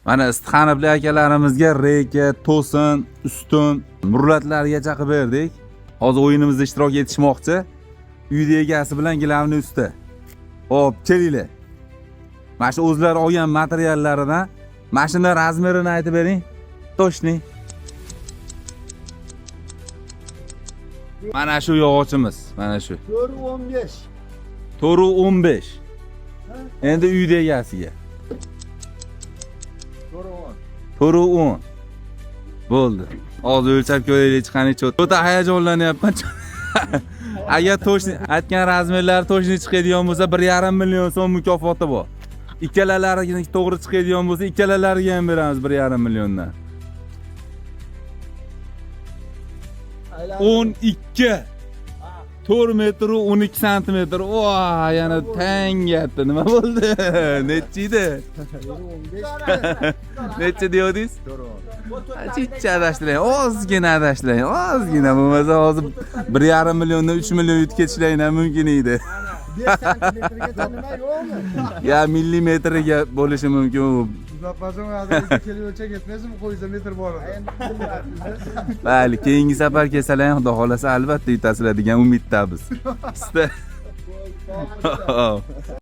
Mana Istixonovli akalarimizga reka, to'sin, ustun, murlatlargacha qilib berdik. Hozir o'yinimizda ishtirok etishmoqchi. Uyda egasi bilan gilamni usti. Xo'p, kelinglar. Mana shu o'zlari olgan materiallaridan mashina razmerini aytib bering. Toshni. Mana shu yog'ochimiz, mana shu. 4.15. 4.15. Endi uyda egasiga. 4.10. Bo'ldi. Hozir o'lchab ko'raylik qancha. O'ta hayajonlanyapman. Agar toshni aytgan razmerlari toshni chiqadigan bo'lsa 1,5 million so'm mukofoti bor. Ikkalalariga to'g'ri chiqadigan bo'lsa ikkalalariga ham beramiz 1,5 milliondan. 12 4 metr 12 santimetr. Voh, yana tangati. Nima bo'ldi? Necha edi? 4.15. Necha deyodingiz? Chicha adashtiring. Ozgina adashtiring. Ozgina bo'lmasa hozir 1,5 milliondan 3 million yutib ketishlaring ham mumkin edi. 5 santimetrgacha nima yo'qmi? Ya millimetrga bo'lishi mumkin u. Uzatmasam hozir kelib o'lchab ketmaysizmi? Qo'ysa metr bor. Mayli, keyingi safar kelsalar ham xudo xolasa albatta yutasizlar degan umiddamiz.